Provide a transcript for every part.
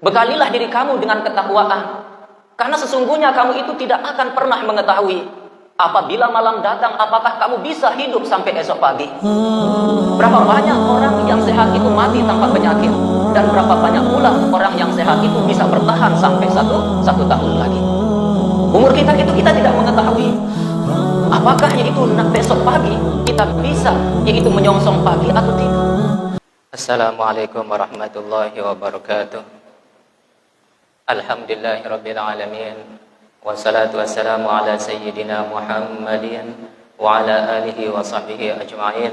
Bekalilah diri kamu dengan ketakwaan. Karena sesungguhnya kamu itu tidak akan pernah mengetahui apabila malam datang apakah kamu bisa hidup sampai esok pagi. Berapa banyak orang yang sehat itu mati tanpa penyakit, dan berapa banyak pula orang yang sehat itu bisa bertahan sampai satu tahun lagi. Umur kita itu kita tidak mengetahui apakah yaitu besok pagi kita bisa yaitu menyongsong pagi atau tidak. Assalamualaikum warahmatullahi wabarakatuh. Alhamdulillahirabbil alamin. Wassalatu wassalamu ala sayyidina Muhammadin wa ala alihi wa sahbihi ajma'in.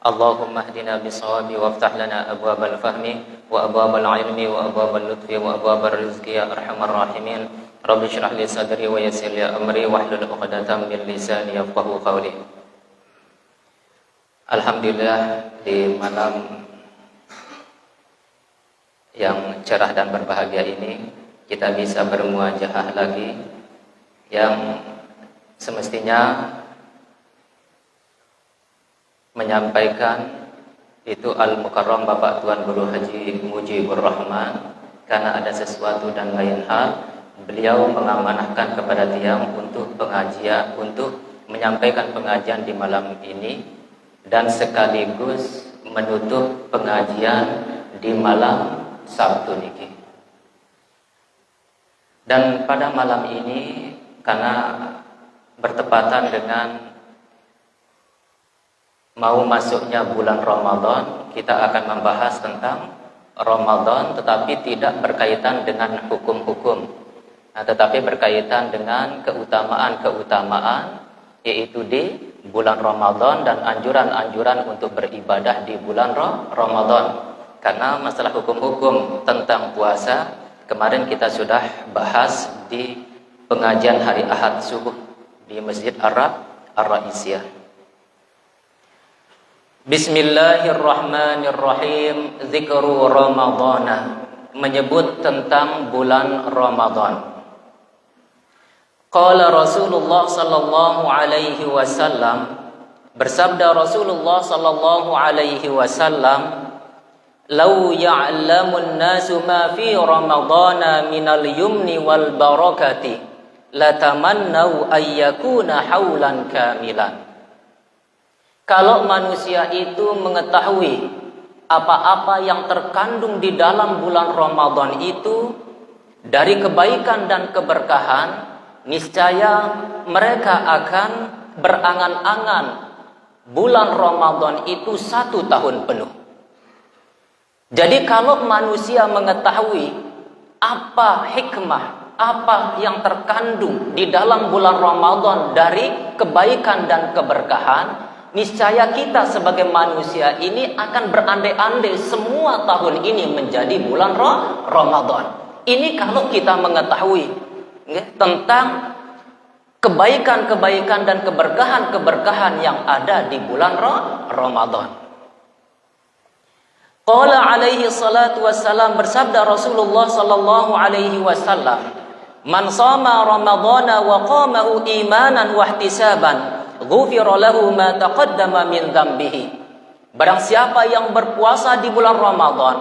Allahumma hdina bisawabi waftah lana abwabal fahmi wa abwabal ilmi wa abwabal lutfi wa abwabal rizqi ya arhamar rahimin. Rabbi shrah li sadri wa yassir li amri wahlul 'uqdatam min lisani yafqahu qawli. Alhamdulillah, di malam yang cerah dan berbahagia ini kita bisa bermuajahah lagi, yang semestinya menyampaikan itu Al-Mukarram Bapak Tuan Guru Haji Mujibur Rahman, karena ada sesuatu dan lain hal beliau mengamanahkan kepada tiang untuk pengajian, untuk menyampaikan pengajian di malam ini dan sekaligus menutup pengajian di malam Sabtu niki. Dan pada malam ini, karena bertepatan dengan mau masuknya bulan Ramadan, kita akan membahas tentang Ramadan, tetapi tidak berkaitan dengan hukum-hukum, tetapi berkaitan dengan keutamaan-keutamaan, yaitu di bulan Ramadan dan anjuran-anjuran untuk beribadah di bulan Ramadan. Karena masalah hukum-hukum tentang puasa kemarin kita sudah bahas di pengajian hari Ahad subuh di Masjid Ar-Raisiyah. Bismillahirrahmanirrahim. Zikru Ramadana, menyebut tentang bulan Ramadan. Qala Rasulullah sallallahu alaihi wasallam, bersabda Rasulullah sallallahu alaihi wasallam, "Lau ya'lamun nasu ma fi Ramadana minal yumni wal barakati latamannau ayyakuna haulan kamilan." Kalau manusia itu mengetahui apa-apa yang terkandung di dalam bulan Ramadan itu dari kebaikan dan keberkahan, niscaya mereka akan berangan-angan bulan Ramadan itu 1 tahun penuh. Jadi kalau manusia mengetahui apa hikmah, apa yang terkandung di dalam bulan Ramadan dari kebaikan dan keberkahan, niscaya kita sebagai manusia ini akan berandai-andai semua tahun ini menjadi bulan Ramadan. Ini kalau kita mengetahui tentang kebaikan-kebaikan dan keberkahan-keberkahan yang ada di bulan Ramadan. Qala alaihi salatu wassalam, bersabda Rasulullah sallallahu alaihi wasallam, "Man shama Ramadhana wa qamahu imanan wa ihtisaban, ghufira lahu ma taqaddama min dhanbihi." Barang siapa yang berpuasa di bulan Ramadan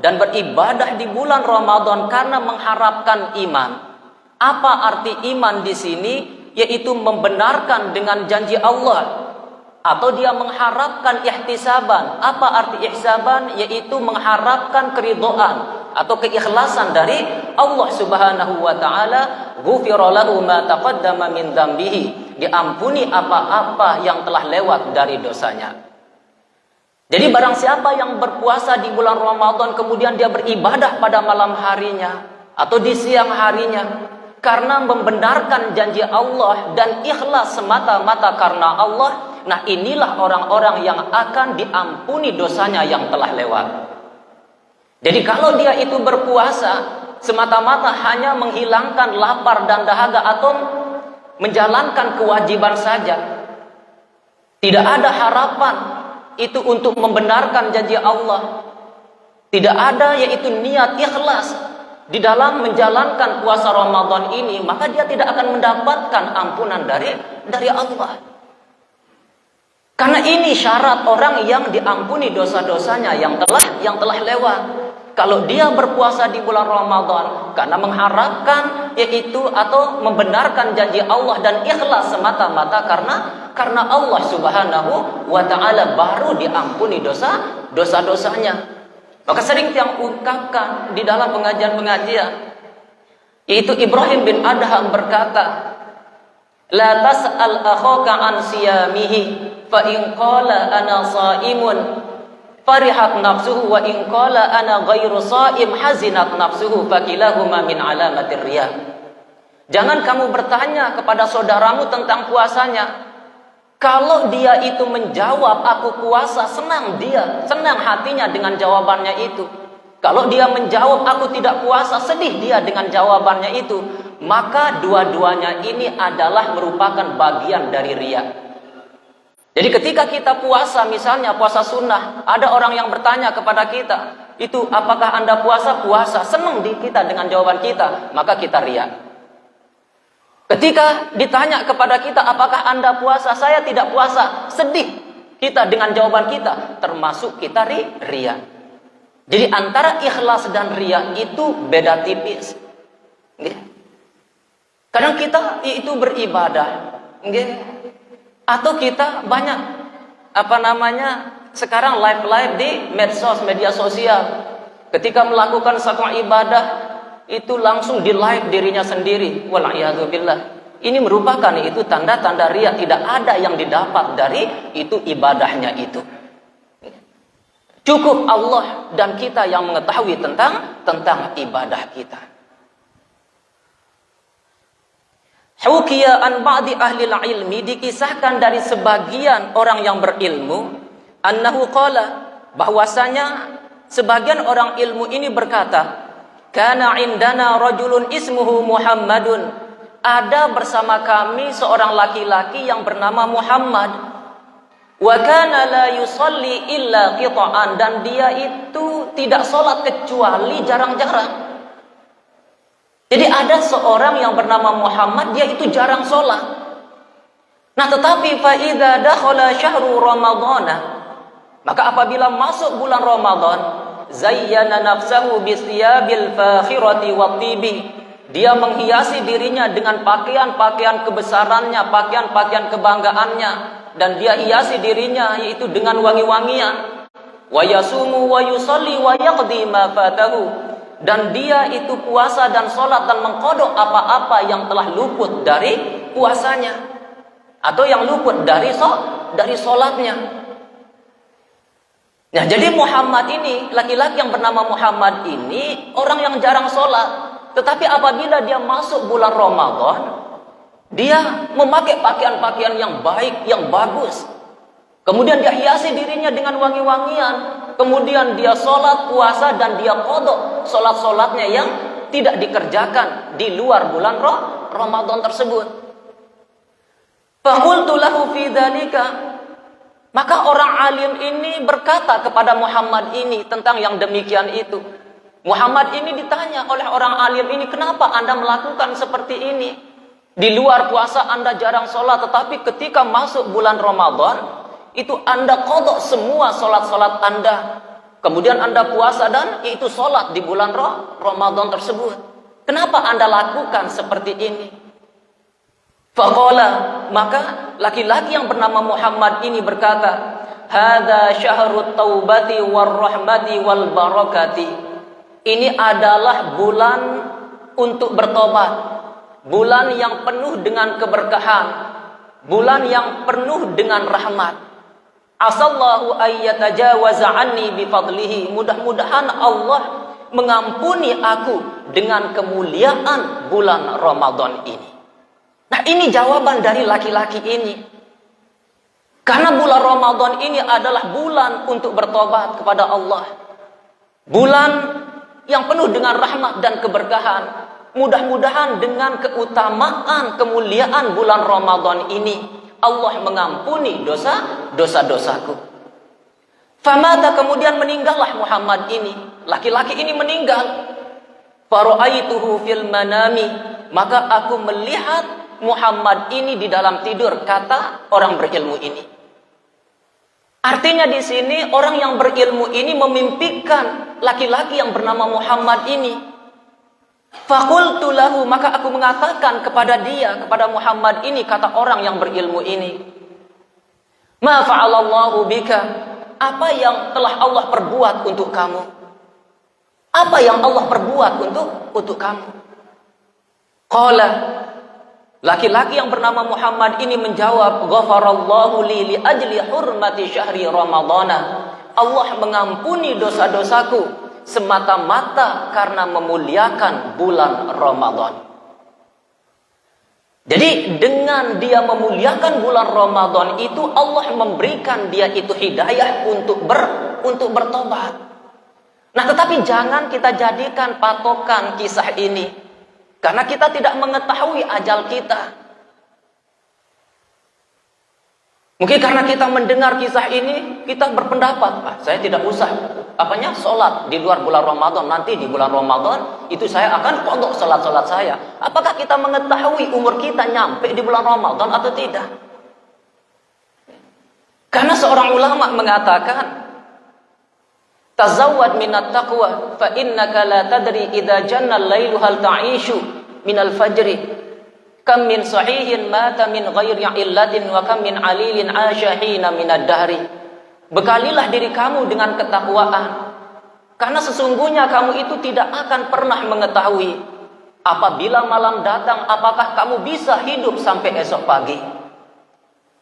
dan beribadah di bulan Ramadan karena mengharapkan iman. Apa arti iman di sini? Yaitu membenarkan dengan janji Allah, atau dia mengharapkan ihtisaban. Apa arti ihtisaban? Yaitu mengharapkan keridhaan atau keikhlasan dari Allah Subhanahu wa taala. Ghufira lahu ma taqaddama min dzambihi, diampuni apa-apa yang telah lewat dari dosanya. Jadi barang siapa yang berpuasa di bulan Ramadan kemudian dia beribadah pada malam harinya atau di siang harinya karena membenarkan janji Allah dan ikhlas semata-mata karena Allah, nah inilah orang-orang yang akan diampuni dosanya yang telah lewat. Jadi kalau dia itu berpuasa semata-mata hanya menghilangkan lapar dan dahaga atau menjalankan kewajiban saja, tidak ada harapan itu untuk membenarkan janji Allah, tidak ada yaitu niat ikhlas di dalam menjalankan puasa Ramadan ini, maka dia tidak akan mendapatkan ampunan dari Allah. Karena ini syarat orang yang diampuni dosa-dosanya yang telah lewat. kalau dia berpuasa di bulan Ramadan karena mengharapkan yaitu atau membenarkan janji Allah dan ikhlas semata-mata karena Allah Subhanahu wa taala, baru diampuni dosa-dosanya. Maka sering yang ungkapkan di dalam pengajian-pengajian, yaitu Ibrahim bin Adham berkata, la tas'al akhaka an siyamihi fa in qala ana shaimun farihat nafsuhu wa in qala ana ghairu shaim hazinat nafsuhu fakilahuma min alamatir riya. Jangan kamu bertanya kepada saudaramu tentang puasanya. Kalau dia itu menjawab aku puasa, senang hatinya dengan jawabannya itu. Kalau dia menjawab aku tidak puasa, sedih dia dengan jawabannya itu. Maka dua-duanya ini adalah merupakan bagian dari riya. Jadi ketika kita puasa, misalnya puasa sunnah, ada orang yang bertanya kepada kita, itu apakah Anda puasa? Puasa. Senang kita dengan jawaban kita, maka kita riya. Ketika ditanya kepada kita, apakah Anda puasa? Saya tidak puasa. Sedih kita dengan jawaban kita, termasuk kita riya. Jadi antara ikhlas dan riya itu beda tipis. Kadang kita itu beribadah, atau kita banyak sekarang live di media sosial. Ketika melakukan satu ibadah itu langsung di live dirinya sendiri. Wal'iyadzubillah. Ini merupakan itu tanda-tanda riya. Tidak ada yang didapat dari itu ibadahnya itu. Cukup Allah dan kita yang mengetahui tentang ibadah kita. Hukiya an ba'di ahli ilmi, dikisahkan dari sebagian orang yang berilmu, annahu qala, bahwasanya sebagian orang ilmu ini berkata, kana indana rajulun ismuhu Muhammadun, ada bersama kami seorang laki-laki yang bernama Muhammad, wa kana la yusalli illa qita'an, dan dia itu tidak sholat kecuali jarang-jarang. Jadi ada seorang yang bernama Muhammad, dia itu jarang sholat. Nah tetapi fa'idha dakhala syahru ramadhana, maka apabila masuk bulan Ramadan, zayyana nafsahu bisyabil fakhirati wattibi, dia menghiasi dirinya dengan pakaian-pakaian kebesarannya, pakaian-pakaian kebanggaannya, dan dia hiasi dirinya yaitu dengan wangi-wangian. Wa yasumu wa yusalli wa yaqdi ma fatahu, dan dia itu puasa dan sholat dan mengkodok apa-apa yang telah luput dari puasanya atau yang luput dari sholatnya. Nah, jadi Muhammad ini, laki-laki yang bernama Muhammad ini orang yang jarang sholat, tetapi apabila dia masuk bulan Ramadan, dia memakai pakaian-pakaian yang baik, yang bagus. Kemudian dia hiasi dirinya dengan wangi-wangian. Kemudian dia sholat, puasa, dan dia qadha sholat-sholatnya yang tidak dikerjakan di luar bulan Ramadan tersebut. Faqultu lahu fi dzalika, maka orang alim ini berkata kepada Muhammad ini tentang yang demikian itu. Muhammad ini ditanya oleh orang alim ini, kenapa Anda melakukan seperti ini? Di luar puasa Anda jarang sholat, tetapi ketika masuk bulan Ramadan, itu Anda qadha semua sholat-sholat Anda. Kemudian Anda puasa dan itu sholat di bulan Ramadan tersebut. Kenapa Anda lakukan seperti ini? Faqala, maka laki-laki yang bernama Muhammad ini berkata, hadza syahrut taubati war rahmati wal barakati. Ini adalah bulan untuk bertobat, bulan yang penuh dengan keberkahan, bulan yang penuh dengan rahmat. Asallahu ayyatajawaza anni bifadlihi, mudah-mudahan Allah mengampuni aku dengan kemuliaan bulan Ramadan ini. Nah, ini jawaban dari laki-laki ini. Karena bulan Ramadan ini adalah bulan untuk bertobat kepada Allah. Bulan yang penuh dengan rahmat dan keberkahan. Mudah-mudahan dengan keutamaan, kemuliaan bulan Ramadan ini, Allah mengampuni dosa-dosaku. Famata, kemudian meninggallah Muhammad ini. Laki-laki ini meninggal. Fara'aituhu fil manami, maka aku melihat Muhammad ini di dalam tidur, kata orang berilmu ini. Artinya di sini orang yang berilmu ini memimpikan laki-laki yang bernama Muhammad ini. Faqultu lahu, maka aku mengatakan kepada dia, kepada Muhammad ini, kata orang yang berilmu ini, ma fa'alallahu bika, apa yang telah Allah perbuat untuk kamu? Apa yang Allah perbuat untuk kamu? Qala, laki-laki yang bernama Muhammad ini menjawab, ghafarallahu li ajli hurmati syahri ramadhana. Allah mengampuni dosa-dosaku semata-mata karena memuliakan bulan Ramadan. Jadi dengan dia memuliakan bulan Ramadan itu, Allah memberikan dia itu hidayah untuk bertobat. Nah, tetapi jangan kita jadikan patokan kisah ini, karena kita tidak mengetahui ajal kita. Mungkin karena kita mendengar kisah ini, kita berpendapat, saya tidak usah sholat di luar bulan Ramadan. Nanti di bulan Ramadan itu saya akan qadha sholat saya. Apakah kita mengetahui umur kita nyampe di bulan Ramadan atau tidak? Karena seorang ulama mengatakan, tazawwad minat taqwa fa innaka la tadri idza janna al-lailu hal ta'ishu minal fajri. Kam min sahihin mata min ghairi illatin wa kam min alilin asyahina minad dahri. Bekalilah diri kamu dengan ketakwaan, karena sesungguhnya kamu itu tidak akan pernah mengetahui apabila malam datang apakah kamu bisa hidup sampai esok pagi.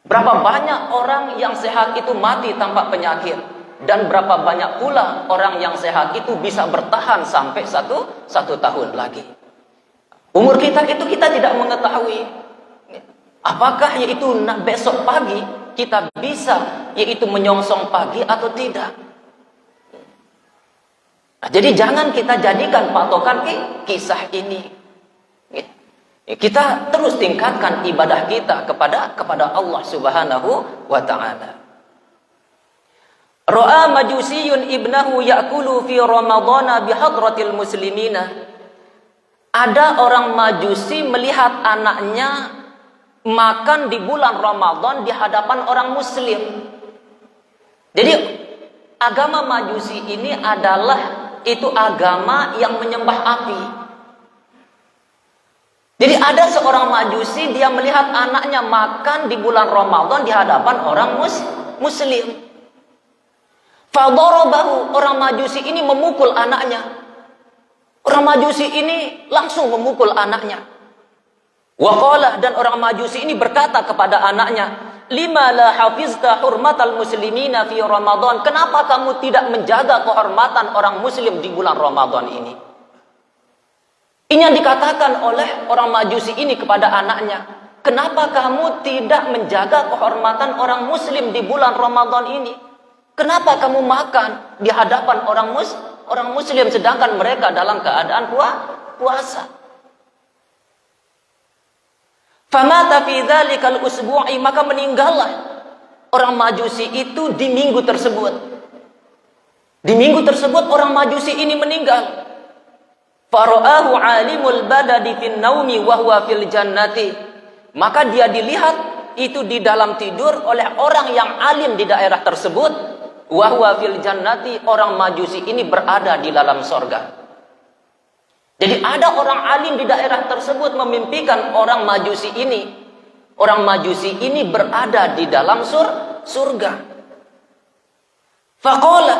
Berapa banyak orang yang sehat itu mati tanpa penyakit, dan berapa banyak pula orang yang sehat itu bisa bertahan sampai satu tahun lagi. Umur kita itu kita tidak mengetahui apakah yaitu besok pagi kita bisa yaitu menyongsong pagi atau tidak. Nah, jadi jangan kita jadikan patokan kisah ini. Kita terus tingkatkan ibadah kita kepada Allah Subhanahu wa ta'ala. Ra'a majusiyun ibnahu ya'kulu fi ramadhana bihadratil muslimina. Ada orang Majusi melihat anaknya makan di bulan Ramadan di hadapan orang Muslim. Jadi agama Majusi ini adalah itu agama yang menyembah api. Jadi ada seorang Majusi, dia melihat anaknya makan di bulan Ramadan di hadapan orang Muslim. Fadarabahu, orang Majusi ini memukul anaknya. Orang Majusi ini langsung memukul anaknya. Waqala, dan orang Majusi ini berkata kepada anaknya, lima la hafizta hurmatal muslimina fi Ramadan. Kenapa kamu tidak menjaga kehormatan orang Muslim di bulan Ramadan ini? Ini yang dikatakan oleh orang Majusi ini kepada anaknya. Kenapa kamu tidak menjaga kehormatan orang Muslim di bulan Ramadan ini? Kenapa kamu makan di hadapan orang Muslim sedangkan mereka dalam keadaan puasa? Famata fi dzalikal usbu'i, maka meninggallah orang Majusi itu di minggu tersebut. Di minggu tersebut orang Majusi ini meninggal. Fara'ahu 'alimul badadi fin naumi wa huwa fil jannati. Maka dia dilihat itu di dalam tidur oleh orang yang alim di daerah tersebut. Wa huwa fil jannati, orang Majusi ini berada di dalam sorga. Jadi ada orang alim di daerah tersebut memimpikan orang Majusi ini. Orang Majusi ini berada di dalam surga. Faqala,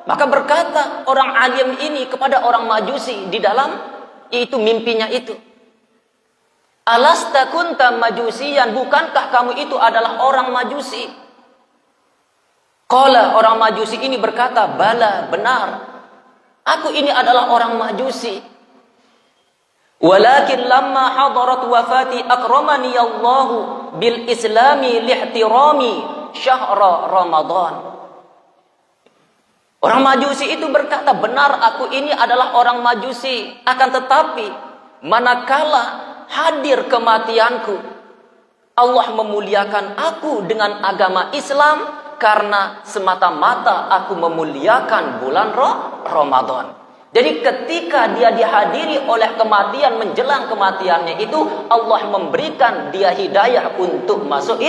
maka berkata orang alim ini kepada orang Majusi di dalam itu mimpinya itu. Alasta kunta majusiyan, bukankah kamu itu adalah orang Majusi? Qala, orang Majusi ini berkata, bala, benar. Aku ini adalah orang Majusi. Walakin lamma hadarat wafati akramani Allahu bil islami lihtirami syahra Ramadan. Orang Majusi itu berkata, benar aku ini adalah orang Majusi. Akan tetapi manakala hadir kematianku, Allah memuliakan aku dengan agama Islam karena semata-mata aku memuliakan bulan Ramadan. Jadi ketika dia dihadiri oleh kematian, menjelang kematiannya itu Allah memberikan dia hidayah untuk masuk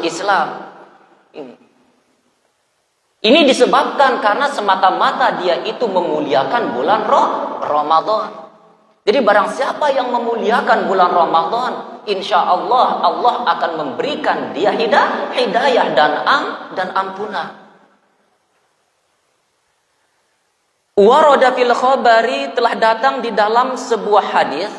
Islam. Ini disebabkan karena semata-mata dia itu memuliakan bulan Ramadan. Jadi barang siapa yang memuliakan bulan Ramadan, insya Allah Allah akan memberikan dia hidayah dan ampunan. Warada fil khabari, telah datang di dalam sebuah hadis,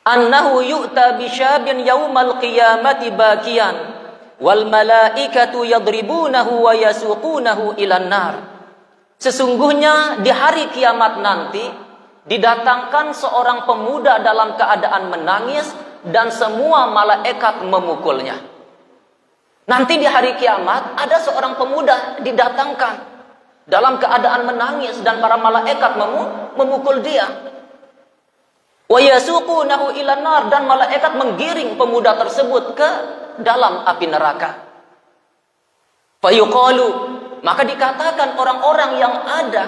annahu yu'ta bisyabin yaumal qiyamati bakian wal malaikatu yadribunahu wa yasuqunahu ilan nar. Sesungguhnya di hari kiamat nanti didatangkan seorang pemuda dalam keadaan menangis dan semua malaikat memukulnya. Nanti di hari kiamat ada seorang pemuda didatangkan dalam keadaan menangis dan para malaikat memukul dia. Wa yasuqunahu ilan nar, dan malaikat menggiring pemuda tersebut ke dalam api neraka. Fayuqalu, maka dikatakan orang-orang yang ada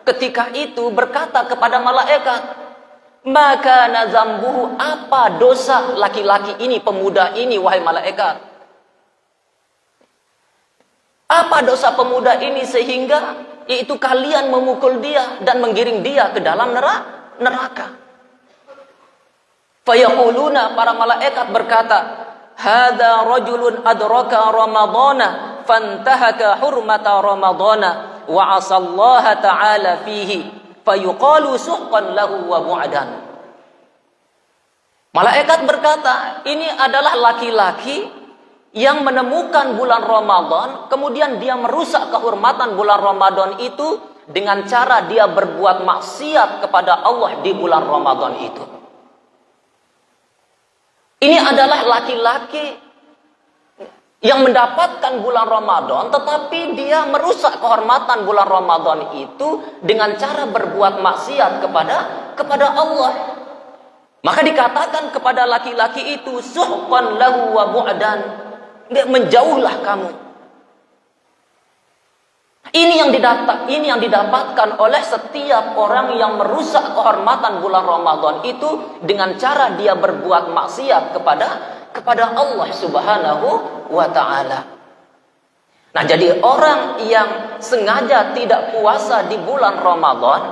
ketika itu berkata kepada malaikat, maka nazambuhu, apa dosa laki-laki ini, pemuda ini, wahai malaikat? Apa dosa pemuda ini sehingga yaitu kalian memukul dia dan menggiring dia ke dalam neraka? Fayaquluna, para malaikat berkata, hadza rajulun adraka ramadhana fantahaka hurmata ramadhana wa asallaha ta'ala fihi fayuqalu suqqan lahu wa bu'dan. Malaikat berkata, ini adalah laki-laki yang menemukan bulan Ramadan, kemudian dia merusak kehormatan bulan Ramadan itu dengan cara dia berbuat maksiat kepada Allah di bulan Ramadan itu. Ini adalah laki-laki yang mendapatkan bulan Ramadan, tetapi dia merusak kehormatan bulan Ramadan itu dengan cara berbuat maksiat kepada Allah. Maka dikatakan kepada laki-laki itu, suhqan lahu wa bu'dan, menjauhlah kamu. Ini yang didapatkan oleh setiap orang yang merusak kehormatan bulan Ramadan itu dengan cara dia berbuat maksiat kepada Allah Subhanahu wa taala. Nah, jadi orang yang sengaja tidak puasa di bulan Ramadan,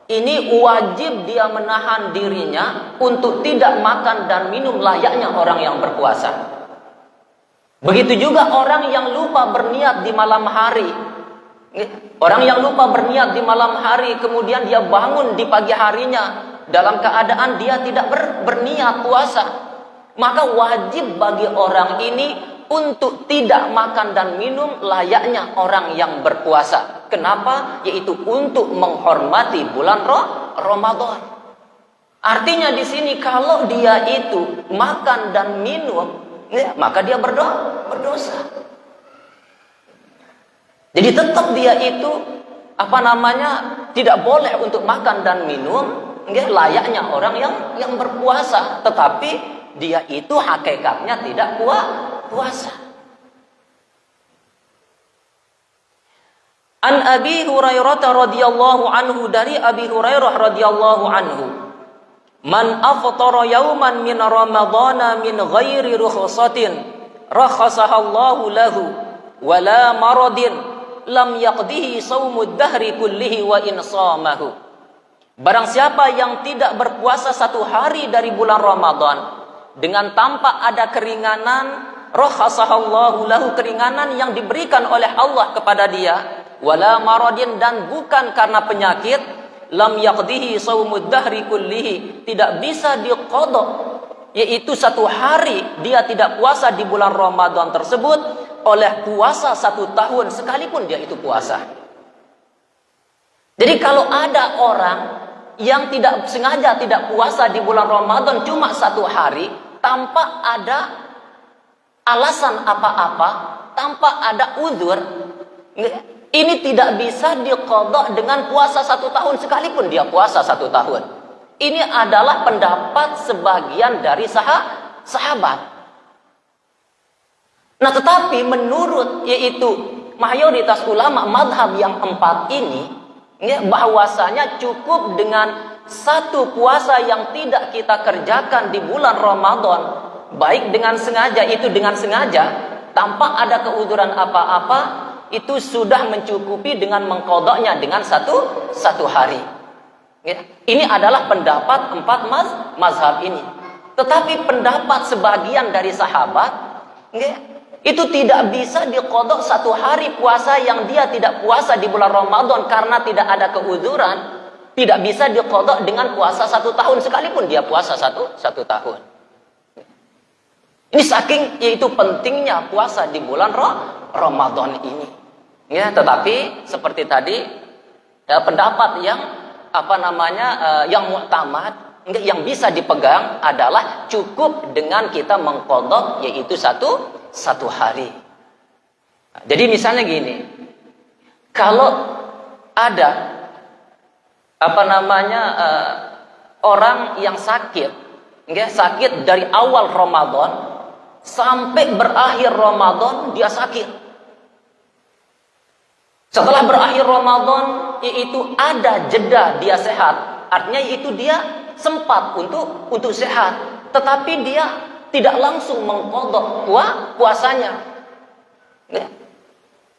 ini wajib dia menahan dirinya untuk tidak makan dan minum layaknya orang yang berpuasa. Begitu juga orang yang lupa berniat di malam hari. Orang yang lupa berniat di malam hari, kemudian dia bangun di pagi harinya dalam keadaan dia tidak berniat puasa, maka wajib bagi orang ini untuk tidak makan dan minum layaknya orang yang berpuasa. Kenapa? Yaitu untuk menghormati bulan Ramadan. Artinya di sini kalau dia itu makan dan minum, maka dia berdosa. Jadi tetap dia itu tidak boleh untuk makan dan minum layaknya orang yang berpuasa, tetapi dia itu hakikatnya tidak puasa. An Abi Hurairah radhiyallahu anhu, dari Abi Hurairah radhiyallahu anhu, man aftara yauman min ramadhana min ghairi rukhsatin rakhasahallahu lahu wala maradin lam yaqdihi shaumud dahri kullihi wa insamahu. Barang siapa yang tidak berpuasa satu hari dari bulan Ramadan dengan tanpa ada keringanan, rakhasahallahu lahu, keringanan yang diberikan oleh Allah kepada dia, wala maradin, dan bukan karena penyakit, lam yaqdihi shaumud dahri kullihi, tidak bisa diqadha, yaitu satu hari dia tidak puasa di bulan Ramadan tersebut oleh puasa 1 tahun sekalipun dia itu puasa. Jadi kalau ada orang yang tidak sengaja tidak puasa di bulan Ramadan cuma 1 hari tanpa ada alasan apa-apa, tanpa ada uzur, ini tidak bisa diqadha dengan puasa 1 tahun sekalipun dia puasa 1 tahun. Ini adalah pendapat sebagian dari sahabat. Nah, tetapi menurut yaitu mayoritas ulama madhab yang 4 ini, bahwasanya cukup dengan 1 puasa yang tidak kita kerjakan di bulan Ramadan, baik dengan sengaja, itu dengan sengaja tanpa ada keuzuran apa-apa, itu sudah mencukupi dengan mengqadanya dengan satu hari. Ya. Ini adalah pendapat 4 mazhab ini. Tetapi pendapat sebagian dari sahabat, ya, itu tidak bisa diqadha 1 hari puasa yang dia tidak puasa di bulan Ramadan karena tidak ada keuzuran, tidak bisa diqadha dengan puasa 1 tahun sekalipun dia puasa satu tahun. Ini saking yaitu pentingnya puasa di bulan Ramadan ini. Ya, tetapi seperti tadi ya, pendapat yang yang mu'tamad, yang bisa dipegang adalah cukup dengan kita mengqadha yaitu satu hari. Jadi misalnya gini, kalau ada orang yang sakit, sakit dari awal Ramadan sampai berakhir Ramadan dia sakit. Setelah berakhir Ramadan yaitu ada jeda dia sehat, artinya yaitu dia sempat untuk sehat, tetapi dia tidak langsung mengqadha puasanya.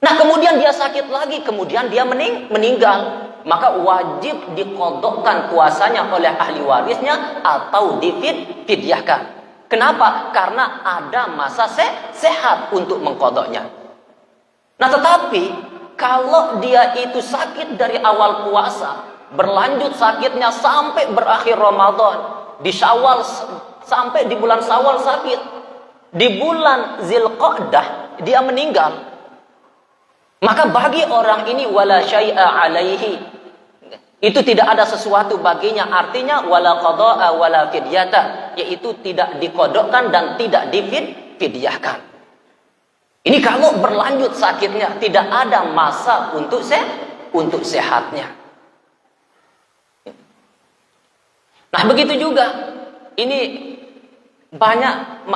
Nah, kemudian dia sakit lagi, kemudian dia meninggal, maka wajib diqadhakan puasanya oleh ahli warisnya atau difidyahkan. Kenapa? Karena ada masa sehat untuk mengqadhanya. Nah, tetapi kalau dia itu sakit dari awal puasa, berlanjut sakitnya sampai berakhir Ramadan, di Syawal sampai di bulan Syawal sakit, di bulan Dzulqa'dah dia meninggal, maka bagi orang ini wala syai'a alaihi, itu tidak ada sesuatu baginya, artinya wala qada'a wala fidyata, yaitu tidak diqadhakan dan tidak difidyahkan. Ini kalau berlanjut sakitnya, tidak ada masa untuk sehatnya. Nah, begitu juga ini banyak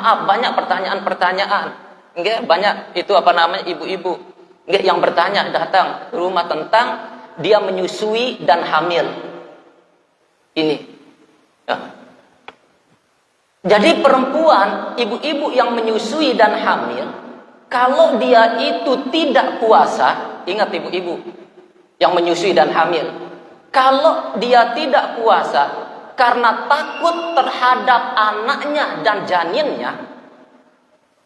pertanyaan-pertanyaan, banyak itu ibu-ibu yang bertanya datang ke rumah tentang dia menyusui dan hamil. Ini. Ya. Jadi perempuan, ibu-ibu yang menyusui dan hamil, kalau dia itu tidak puasa, ingat ibu-ibu yang menyusui dan hamil, kalau dia tidak puasa karena takut terhadap anaknya dan janinnya,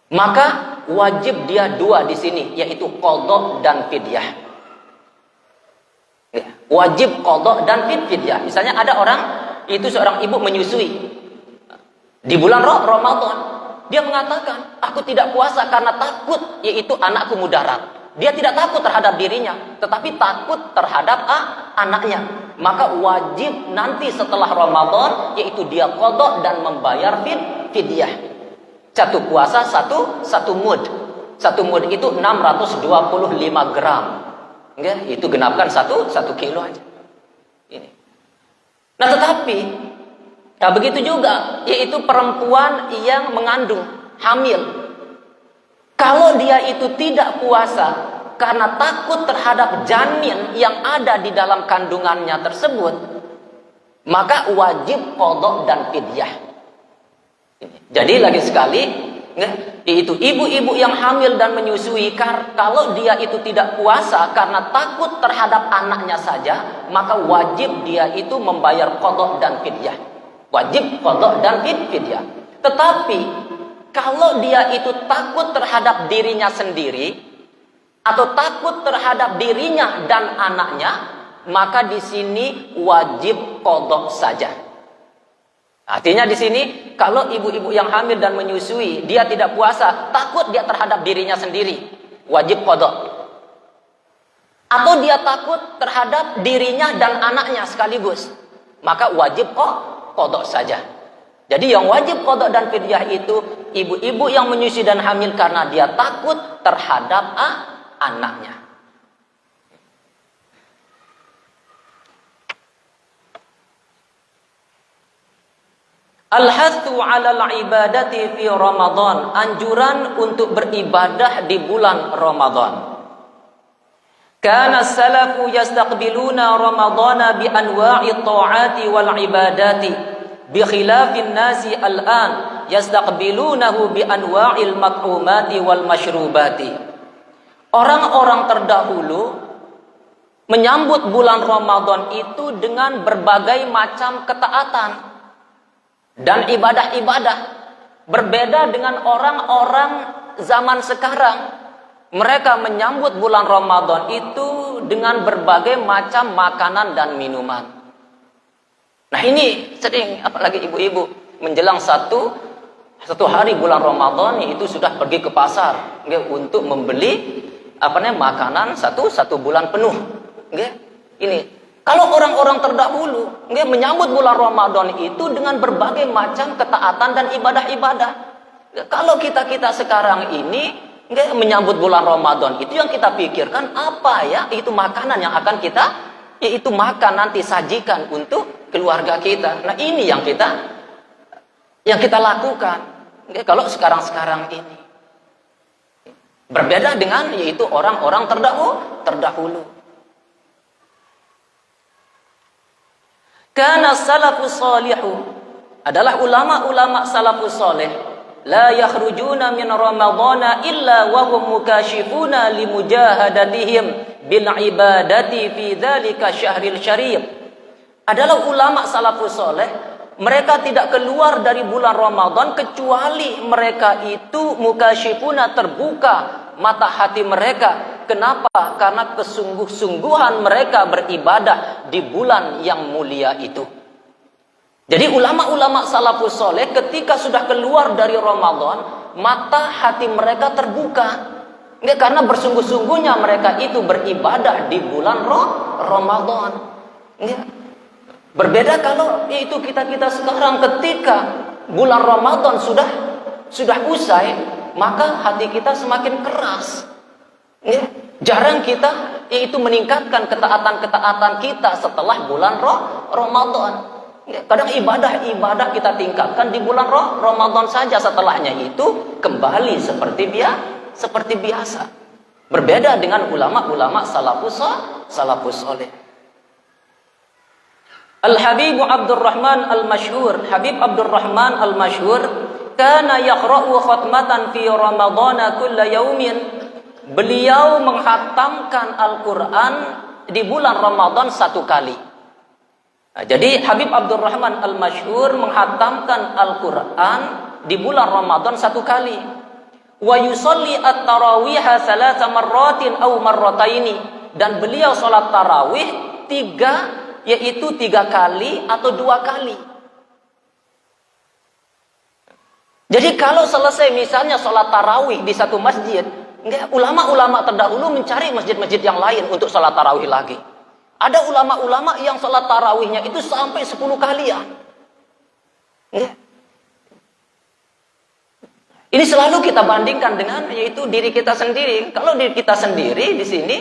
maka wajib dia 2 di sini, yaitu qadha dan fidyah. Ya, wajib qadha dan fidyah. Misalnya ada orang, itu seorang ibu menyusui di bulan Ramadan, dia mengatakan, aku tidak puasa karena takut yaitu anakku mudarat. Dia tidak takut terhadap dirinya, tetapi takut terhadap anaknya. Maka wajib nanti setelah Ramadan, yaitu dia qadha dan membayar fidyah. 1 puasa, 1 mud. 1 mud itu 625 gram. Itu genapkan 1 kilo aja. Ini. Nah, tetapi begitu juga, yaitu perempuan yang mengandung, hamil. Kalau dia itu tidak puasa karena takut terhadap janin yang ada di dalam kandungannya tersebut, maka wajib qadha dan fidyah. Jadi lagi sekali, yaitu ibu-ibu yang hamil dan menyusui, kalau dia itu tidak puasa karena takut terhadap anaknya saja, maka wajib dia itu membayar qadha dan fidyah. Wajib qadha dan fidyah. Tetapi kalau dia itu takut terhadap dirinya sendiri atau takut terhadap dirinya dan anaknya, maka di sini wajib qadha saja. Artinya di sini kalau ibu-ibu yang hamil dan menyusui, dia tidak puasa, takut dia terhadap dirinya sendiri, wajib qadha. Atau dia takut terhadap dirinya dan anaknya sekaligus, maka wajib qadha saja. Jadi yang wajib qadha dan fidyah itu ibu-ibu yang menyusui dan hamil karena dia takut terhadap anaknya. Al-hathu 'alal ibadati fi Ramadan, anjuran untuk beribadah di bulan Ramadan. Kana salafu yastaqbiluna Ramadana bi anwa'i ta'ati wal ibadati bi khilafin nasi al-an yastaqbilunahu bi anwa'il mat'umati wal mashrubati. orang-orang terdahulu menyambut bulan Ramadan itu dengan berbagai macam ketaatan dan ibadah-ibadah. Berbeda dengan orang-orang zaman sekarang. Mereka menyambut bulan Ramadan itu dengan berbagai macam makanan dan minuman. Nah ini sering, apalagi ibu-ibu, menjelang satu hari bulan Ramadan itu sudah pergi ke pasar untuk membeli makanan satu bulan penuh. Ini kalau orang-orang terdahulu menyambut bulan Ramadan itu dengan berbagai macam ketaatan dan ibadah-ibadah. Kalau kita sekarang ini menyambut bulan Ramadan itu yang kita pikirkan apa ya? Itu makanan yang akan kita makan nanti, sajikan untuk keluarga kita. Nah ini yang kita lakukan. Kalau sekarang ini berbeda dengan yaitu orang-orang terdahulu. Kana salafus salihu adalah ulama-ulama salafus saleh. La yakhrujuna min ramadhana illa wa hum mukashifuna limujahadatihim bil ibadati fi dzalika syahril syarif. Adalah ulama salafus saleh, mereka tidak keluar dari bulan Ramadan kecuali mereka itu mukashifuna, terbuka mata hati mereka. Kenapa? Karena kesungguh-sungguhan mereka beribadah di bulan yang mulia itu. Jadi ulama-ulama salafus soleh ketika sudah keluar dari Ramadan, mata hati mereka terbuka. Karena bersungguh-sungguhnya mereka itu beribadah di bulan Ramadan. Berbeda kalau itu kita sekarang ketika bulan Ramadan sudah usai, maka hati kita semakin keras. Jarang kita itu meningkatkan ketaatan-ketaatan kita setelah bulan Ramadan. Kadang ibadah kita tingkatkan di bulan Ramadan saja, setelahnya itu kembali seperti biasa. Berbeda dengan ulama-ulama salafus saleh. Al-Habib Abdurrahman Al-Masyhur, Habib Abdurrahman Al-Masyhur, kana yaqra'u khatmatan fi Ramadhan kulla yaumin. Beliau menghatamkan Al-Quran di bulan Ramadan satu kali. Jadi Habib Abdurrahman Al-Masyhur menghatamkan Al-Quran di bulan Ramadan satu kali. Wa yusalli at-tarawih salasa marratin aw marrataini, dan beliau salat tarawih yaitu tiga kali atau dua kali. Jadi kalau selesai misalnya salat tarawih di satu masjid, ulama-ulama terdahulu mencari masjid-masjid yang lain untuk salat tarawih lagi. Ada ulama-ulama yang sholat tarawihnya itu sampai 10 kalian. Ini selalu kita bandingkan dengan yaitu diri kita sendiri. Kalau diri kita sendiri di sini,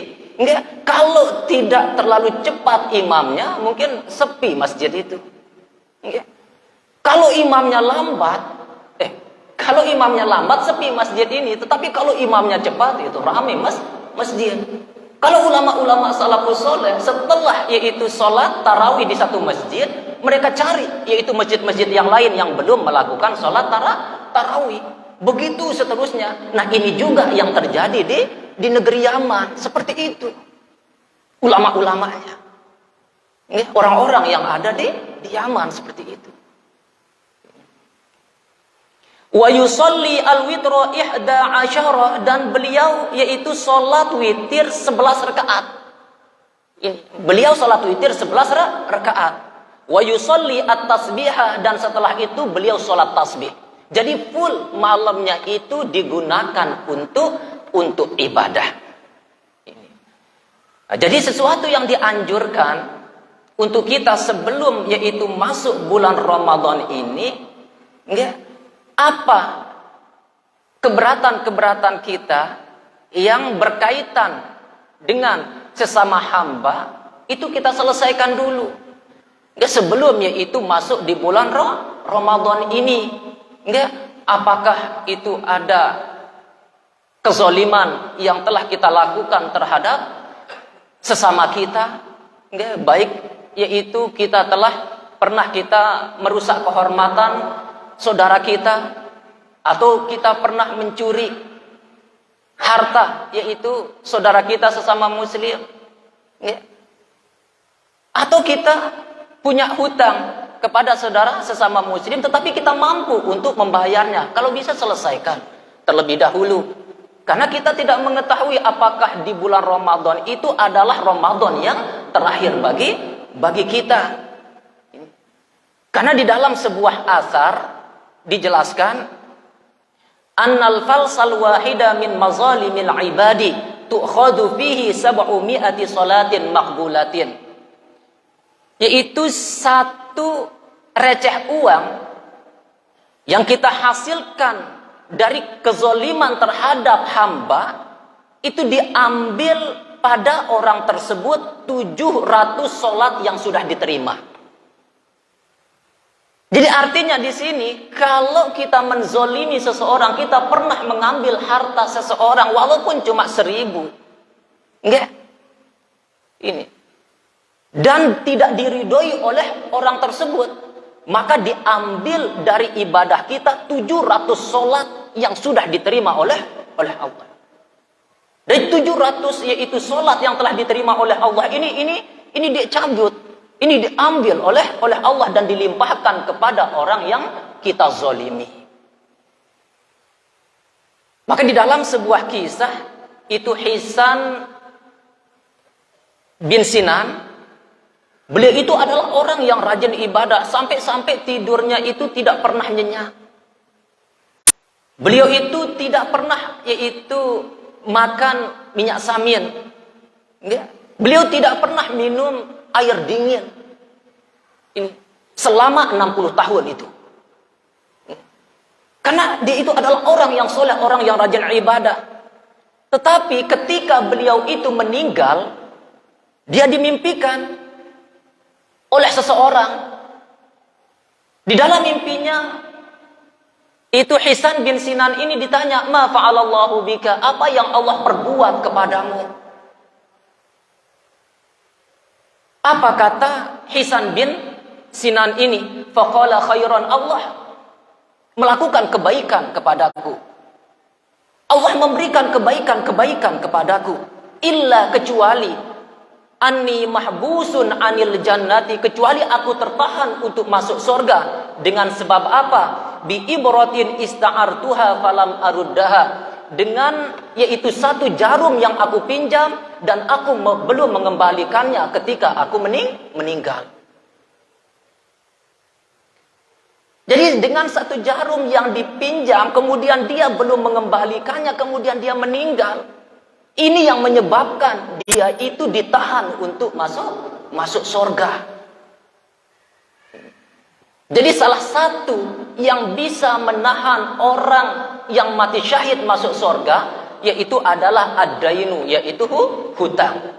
kalau tidak terlalu cepat imamnya, mungkin sepi masjid itu. Kalau imamnya lambat, sepi masjid ini. Tetapi kalau imamnya cepat, itu ramai masjid. Kalau ulama-ulama salafus soleh setelah yaitu sholat tarawih di satu masjid, mereka cari yaitu masjid-masjid yang lain yang belum melakukan sholat tarawih. Begitu seterusnya. Nah ini juga yang terjadi di negeri Yaman, seperti itu. Ulama-ulamanya, orang-orang yang ada di Yaman seperti itu. Wa yusalli al-witra 11, dan beliau yaitu salat witir 11 rakaat. Beliau salat witir 11 rakaat. Wa yusalli at-tasbihah, dan setelah itu beliau salat tasbih. Jadi full malamnya itu digunakan untuk ibadah. Nah, jadi sesuatu yang dianjurkan untuk kita sebelum yaitu masuk bulan Ramadan ini, apa keberatan-keberatan kita yang berkaitan dengan sesama hamba, itu kita selesaikan dulu. Sebelum yaitu masuk di bulan Ramadan ini. Apakah itu ada kezaliman yang telah kita lakukan terhadap sesama kita? Baik yaitu pernah kita merusak kehormatan saudara kita, atau kita pernah mencuri, harta, yaitu saudara kita sesama muslim, ya. Atau kita punya hutang kepada saudara sesama muslim, tetapi kita mampu untuk membayarnya. Kalau bisa selesaikan terlebih dahulu. Karena kita tidak mengetahui apakah di bulan Ramadan itu adalah Ramadan yang terakhir bagi kita. Karena di dalam sebuah asar dijelaskan, annal falsal wahida min mazalimil ibadi tu'khadu fihi 700 salatin maqbulatin. Yaitu satu receh uang yang kita hasilkan dari kezoliman terhadap hamba, itu diambil pada orang tersebut 700 sholat yang sudah diterima. Jadi artinya di sini, kalau kita menzolimi seseorang, kita pernah mengambil harta seseorang walaupun cuma 1000, enggak? Ini. Dan tidak diridhoi oleh orang tersebut, maka diambil dari ibadah kita 700 sholat yang sudah diterima oleh Allah. Dari 700 yaitu sholat yang telah diterima oleh Allah ini dicabut, ini diambil oleh Allah dan dilimpahkan kepada orang yang kita zolimi. Maka di dalam sebuah kisah itu Hisan bin Sinan, beliau itu adalah orang yang rajin ibadah, sampai-sampai tidurnya itu tidak pernah nyenyak. Beliau itu tidak pernah yaitu makan minyak samin. Beliau tidak pernah minum air dingin. Ini selama 60 tahun itu. Karena dia itu adalah orang yang soleh, orang yang rajin ibadah. Tetapi ketika beliau itu meninggal, dia dimimpikan oleh seseorang. Di dalam mimpinya itu Hisan bin Sinan ini ditanya, "Ma fa'alallahu bika?" Apa yang Allah perbuat kepadamu? Apa kata Hisan bin Sinan ini? Faqala khairan, Allah melakukan kebaikan kepadaku. Allah memberikan kebaikan-kebaikan kepadaku. Illa, kecuali anni mahbusun anil jannati, kecuali aku tertahan untuk masuk surga. Dengan sebab apa? Bi ibratin ista'artuha falam aruddaha, dengan yaitu satu jarum yang aku pinjam dan aku belum mengembalikannya ketika aku meninggal. Jadi dengan satu jarum yang dipinjam, kemudian dia belum mengembalikannya, kemudian dia meninggal. Ini yang menyebabkan dia itu ditahan untuk masuk surga. Jadi salah satu yang bisa menahan orang yang mati syahid masuk surga, yaitu adalah ad-dainu, yaitu hutang.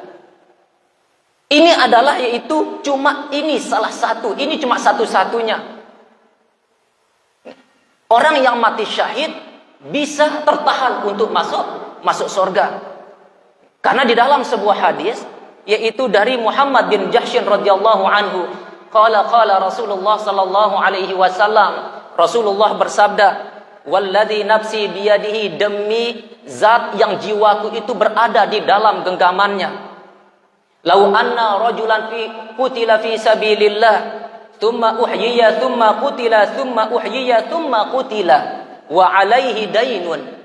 Ini adalah yaitu cuma ini salah satu, ini cuma satu-satunya. Orang yang mati syahid bisa tertahan untuk masuk surga. Karena di dalam sebuah hadis, yaitu dari Muhammad bin Jahsyin radhiyallahu anhu, qala Rasulullah sallallahu alaihi wasallam, Rasulullah bersabda, "Walladzi nafsi biyadihi," demi zat yang jiwaku itu berada di dalam genggamannya. "Lau anna rajulan qutila fi sabilillah, thumma uhyiya, thumma qutila, thumma uhyiya, thumma qutila, wa alaihi dainun."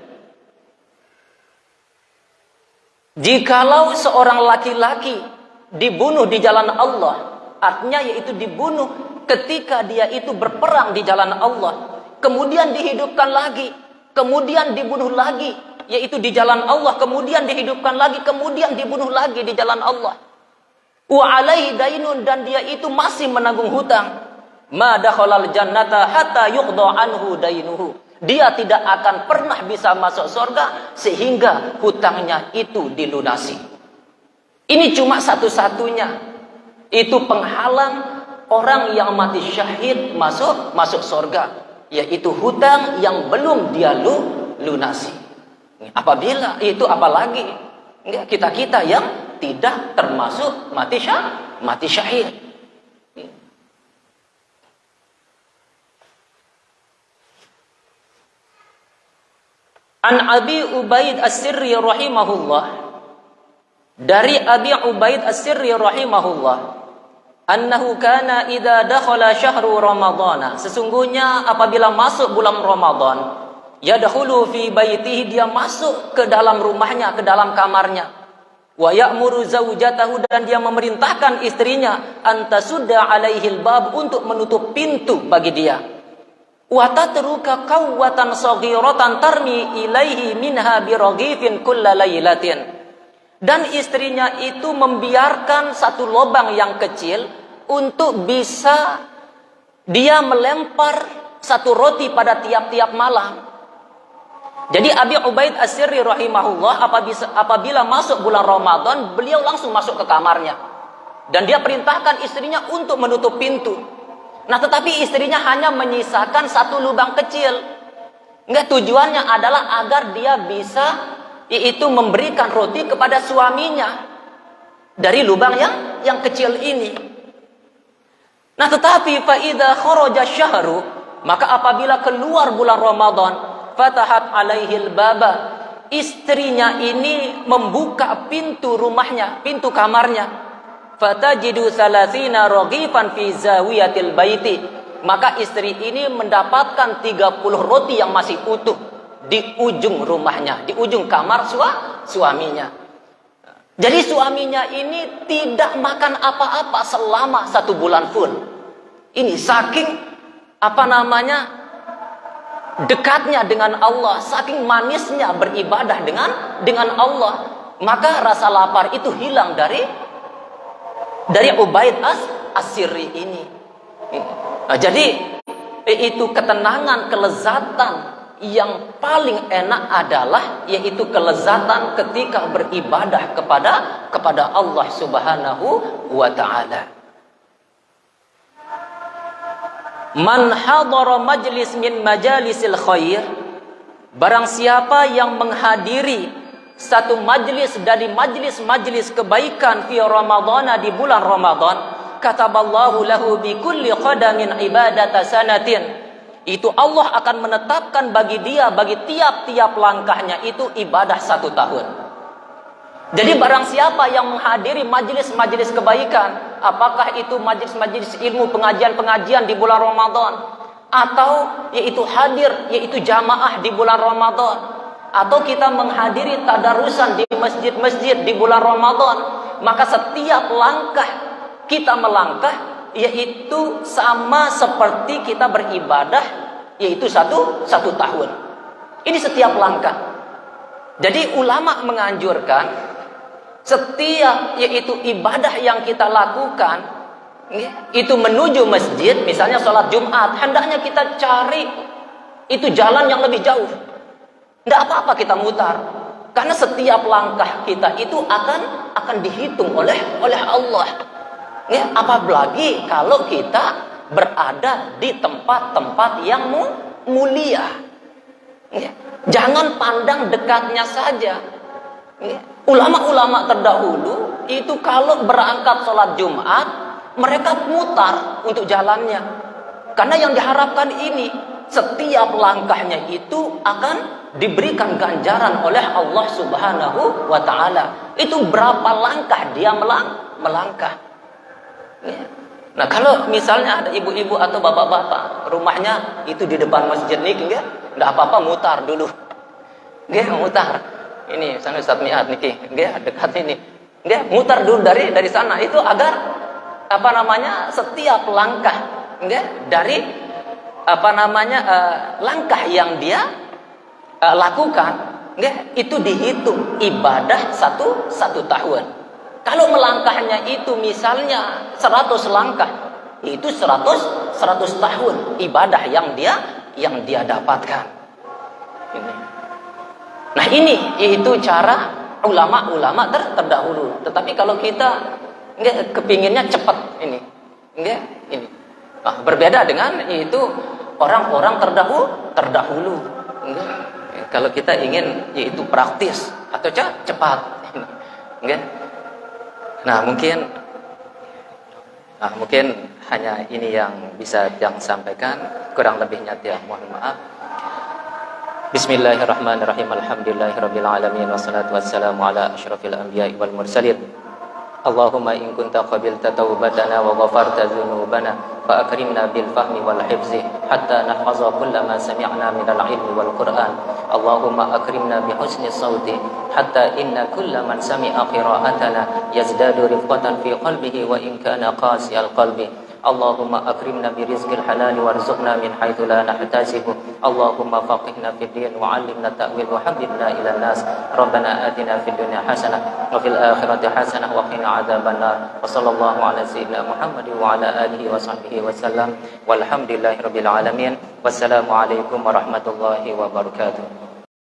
Jikalau seorang laki-laki dibunuh di jalan Allah, artinya yaitu dibunuh ketika dia itu berperang di jalan Allah, kemudian dihidupkan lagi, kemudian dibunuh lagi, yaitu di jalan Allah, kemudian dihidupkan lagi, kemudian dibunuh lagi di jalan Allah. Wa alaihi dainun, dan dia itu masih menanggung hutang. Ma dakhalal jannata hatta yuqda anhu dainuhu. Dia tidak akan pernah bisa masuk surga sehingga hutangnya itu dilunasi. Ini cuma satu-satunya. Itu penghalang orang yang mati syahid masuk surga, yaitu hutang yang belum dia lunasi. Apabila itu, apalagi kita yang tidak termasuk mati syahid. An Abi Ubaid As-Sirri rahimahullah, dari Abi Ubaid As-Sirri rahimahullah, annahu kana idza dakhala syahru ramadhana, sesungguhnya apabila masuk bulan Ramadan, yadkhulu fi baitihi, dia masuk ke dalam rumahnya, ke dalam kamarnya, wa ya'muru zaujatahu, dan dia memerintahkan istrinya, antasudda alaihil bab, untuk menutup pintu bagi dia, wa tatruka qawwatan saghiratan tarmi ilaihi minha biraghifin kullalailatin, dan istrinya itu membiarkan satu lubang yang kecil untuk bisa dia melempar satu roti pada tiap-tiap malam. Jadi Abi Ubaid As-Sirri rahimahullah apabila masuk bulan Ramadan, beliau langsung masuk ke kamarnya dan dia perintahkan istrinya untuk menutup pintu. Nah, tetapi istrinya hanya menyisakan satu lubang kecil. Enggak, tujuannya adalah agar dia bisa yaitu memberikan roti kepada suaminya dari lubang yang kecil ini. Nah, tetapi fa idza kharaja syahru, maka apabila keluar bulan Ramadan, fatahat alaihil baba, istrinya ini membuka pintu rumahnya, pintu kamarnya. Fatajidu salasina raghifan fi zawiyatil baiti, maka istri ini mendapatkan 30 roti yang masih utuh di ujung rumahnya, di ujung kamar suaminya. Jadi suaminya ini tidak makan apa-apa selama 1 bulan pun. Ini saking dekatnya dengan Allah, saking manisnya beribadah dengan Allah, maka rasa lapar itu hilang dari Ubaid As-Sirri ini. Nah, jadi itu ketenangan, kelezatan yang paling enak adalah yaitu kelezatan ketika beribadah kepada Allah Subhanahu wa taala. Man hadara majlis min majalisil khair, barang siapa yang menghadiri satu majlis dari majlis-majlis kebaikan fi Ramadhana, di bulan Ramadan, kataballahu lahu bi kulli qadamin ibadata sanatin, itu Allah akan menetapkan bagi dia, bagi tiap-tiap langkahnya itu ibadah 1 tahun. Jadi barang siapa yang menghadiri majlis-majlis kebaikan, apakah itu majlis-majlis ilmu, pengajian-pengajian di bulan Ramadan, atau yaitu hadir, yaitu jamaah di bulan Ramadan, atau kita menghadiri tadarusan di masjid-masjid di bulan Ramadan, maka setiap langkah kita melangkah yaitu sama seperti kita beribadah yaitu satu tahun. Ini setiap langkah. Jadi ulama menganjurkan setiap yaitu ibadah yang kita lakukan itu menuju masjid, misalnya sholat Jumat, hendaknya kita cari itu jalan yang lebih jauh. Tidak apa-apa kita mutar, karena setiap langkah kita itu akan dihitung oleh Allah. Ya, apalagi kalau kita berada di tempat-tempat yang mulia. Ya, jangan pandang dekatnya saja. Ya, ulama-ulama terdahulu itu kalau berangkat sholat Jumat, mereka mutar untuk jalannya, karena yang diharapkan ini setiap langkahnya itu akan diberikan ganjaran oleh Allah Subhanahu wa taala. Itu berapa langkah dia melangkah. Ya. Nah, kalau misalnya ada ibu-ibu atau bapak-bapak rumahnya itu di depan masjid nih, enggak apa-apa mutar dulu. Enggak, mutar. Ini sana Ustaz Mi'at niki, enggak dekat ini. Enggak, mutar dulu dari sana itu agar setiap langkah enggak dari langkah yang dia lakukan, itu dihitung ibadah satu tahun. Kalau melangkahnya itu misalnya 100 langkah, itu 100 tahun ibadah yang dia dapatkan. Nah, ini itu cara ulama-ulama terdahulu. Tetapi kalau kita kepinginnya cepat ini. Nah, berbeda dengan itu orang-orang terdahulu. Kalau kita ingin yaitu praktis atau cepat. Nah, mungkin hanya ini yang bisa yang sampaikan, kurang lebihnya mohon maaf. Bismillahirrahmanirrahim. Alhamdulillahirabbil alamin wassalatu wassalamu ala asyrafil anbiya'i wal mursalin. Allahumma in kunta qabilta taubatana wa ghafarta dzunubana fa akrimna bil fahmi wal hifzi hatta nahfaza kullama sami'na minal ilmi wal Qur'an. Allahumma akrimna bi husni sauti hatta inna kulla man sami'a qira'atana yazdadu rifqatan fi qalbihi wa in kana qasiyal qalbi. Allahumma akrimna bi rizqil halal warzuqna min haitsu la nahtasibu. Allahumma faqihna fid din wa 'allimna ta'wil wa habibna ila nas. Rabbana atina fid dunya hasanah wa fil akhirati hasanah wa qina adzabannar. Wa sallallahu ala sayyidina Muhammad wa ala alihi wa sahbihi wasallam. Walhamdulillahirabbil alamin. Wassalamu alaikum warahmatullahi wabarakatuh.